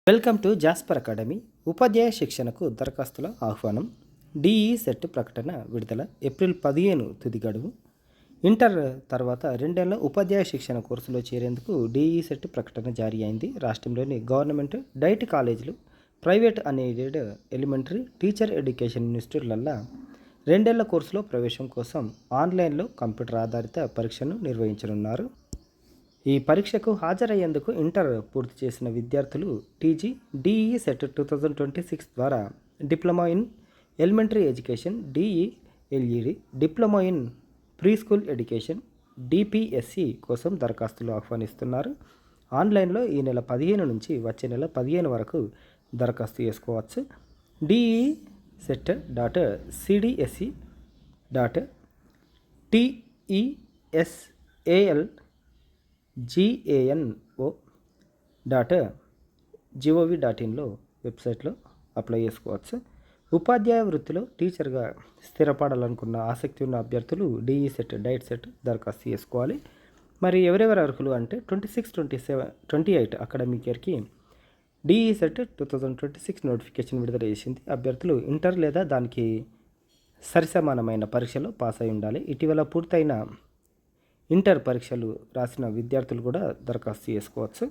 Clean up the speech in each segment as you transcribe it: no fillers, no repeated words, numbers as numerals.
Welcome to Jasper academy. ఉపాధ్యాయ శిక్షణకు దరఖాస్తుల ఆహ్వానం. డిఈ సెట్ ప్రకటన విడుదల. ఏప్రిల్ 15 తుది గడువు. ఇంటర్ తర్వాత 2 ఏళ్ల ఉపాధ్యాయ శిక్షణ కోర్సులో చేరేందుకు డిఈ సెట్ ప్రకటన జారీ అయింది. రాష్ట్రంలోని గవర్నమెంట్ డైట్ కాలేజీలు, private unaided elementary teacher education ఇన్స్టిట్యూట్లల్లో 2 ఏళ్ల కోర్సులో ప్రవేశం కోసం ఆన్లైన్లో కంప్యూటర్ ఆధారిత పరీక్షను నిర్వహించనున్నారు. ఈ పరీక్షకు హాజరయ్యేందుకు ఇంటర్ పూర్తి చేసిన విద్యార్థులు టీజీ డిఈ సెట్ 2026 ద్వారా diploma in elementary education DElEd, diploma in preschool education DPSE కోసం దరఖాస్తులు ఆహ్వానిస్తున్నారు. ఆన్లైన్లో ఈ నెల 15 నుంచి వచ్చే నెల 15 వరకు దరఖాస్తు చేసుకోవచ్చు. డిఈ సెట్ .cdsc .tesalgano.gov.inలో వెబ్సైట్లో అప్లై చేసుకోవచ్చు. ఉపాధ్యాయ వృత్తిలో టీచర్గా స్థిరపడాలనుకున్న ఆసక్తి ఉన్న అభ్యర్థులు డిఈ సెట్ డైట్ సెట్ దరఖాస్తు చేసుకోవాలి. మరి ఎవరెవరు అర్హులు అంటే 26-27-28 అకాడమిక్ ఇయర్కి డిఈ సెట్ 2026 నోటిఫికేషన్ విడుదల చేసింది. అభ్యర్థులు ఇంటర్ లేదా దానికి సరిసమానమైన పరీక్షలో పాస్ అయి ఉండాలి. ఇటీవల పూర్తయిన ఇంటర్ పరీక్షలు రాసిన విద్యార్థులు కూడా దరఖాస్తు చేసుకోవచ్చు.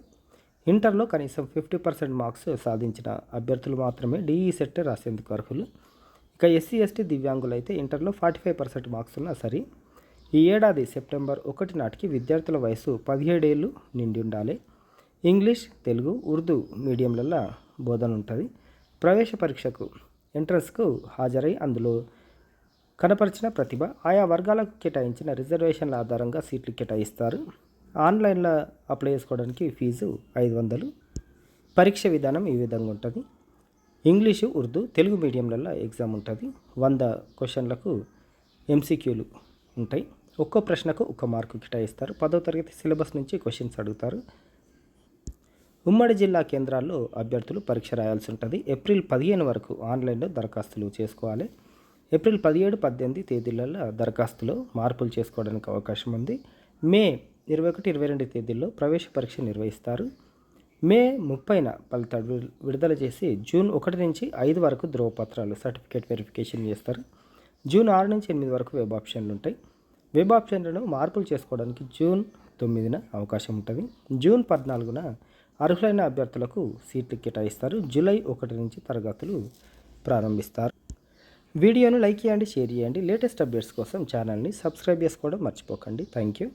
ఇంటర్లో కనీసం 50% మార్క్స్ సాధించిన అభ్యర్థులు మాత్రమే డిఈ సెట్ రాసేందుకు అర్హులు. ఇక ఎస్సీ ఎస్టీ దివ్యాంగులు అయితే ఇంటర్లో 45% మార్క్స్ ఉన్నా సరే ఈ ఏడాది సెప్టెంబర్ 1 నాటికి విద్యార్థుల వయసు 17 ఏళ్ళు నిండి ఉండాలి. ఇంగ్లీష్, తెలుగు, ఉర్దూ మీడియంలలో బోధన ఉంటుంది. ప్రవేశ పరీక్షకు ఎంట్రన్స్కు హాజరై అందులో కనపరిచిన ప్రతిభ, ఆయా వర్గాలకు కేటాయించిన రిజర్వేషన్ల ఆధారంగా సీట్లు కేటాయిస్తారు. ఆన్లైన్లో అప్లై చేసుకోవడానికి ఫీజు 500. పరీక్ష విధానం ఈ విధంగా ఉంటుంది. ఇంగ్లీషు, ఉర్దూ, తెలుగు మీడియంలలో ఎగ్జామ్ ఉంటుంది. 100 క్వశ్చన్లకు ఎంసీక్యూలు ఉంటాయి. ఒక్కో ప్రశ్నకు 1 మార్కు కేటాయిస్తారు. 10వ తరగతి సిలబస్ నుంచి క్వశ్చన్స్ అడుగుతారు. ఉమ్మడి జిల్లా కేంద్రాల్లో అభ్యర్థులు పరీక్ష రాయాల్సి ఉంటుంది. ఏప్రిల్ 15 వరకు ఆన్లైన్లో దరఖాస్తులు చేసుకోవాలి. ఏప్రిల్ 17-18 తేదీలలో దరఖాస్తులో మార్పులు చేసుకోవడానికి అవకాశం ఉంది. మే 21-22 తేదీల్లో ప్రవేశ పరీక్ష నిర్వహిస్తారు. మే 30న ఫలితాలు విడుదల చేసి జూన్ 1 నుంచి 5 వరకు ధ్రువపత్రాలు సర్టిఫికేట్ వెరిఫికేషన్ చేస్తారు. జూన్ 6 నుంచి 8 వరకు వెబ్ ఆప్షన్లు ఉంటాయి. వెబ్ ఆప్షన్లను మార్పులు చేసుకోవడానికి జూన్ 9న అవకాశం ఉంటుంది. జూన్ 14న అర్హులైన అభ్యర్థులకు సీట్లు కేటాయిస్తారు. జూలై 1 నుంచి తరగతులు ప్రారంభిస్తారు. వీడియోను లైక్ చేయండి, షేర్ చేయండి. లేటెస్ట్ అప్డేట్స్ కోసం ఛానల్ని సబ్స్క్రైబ్ చేసుకోవడం మర్చిపోకండి. Thank you.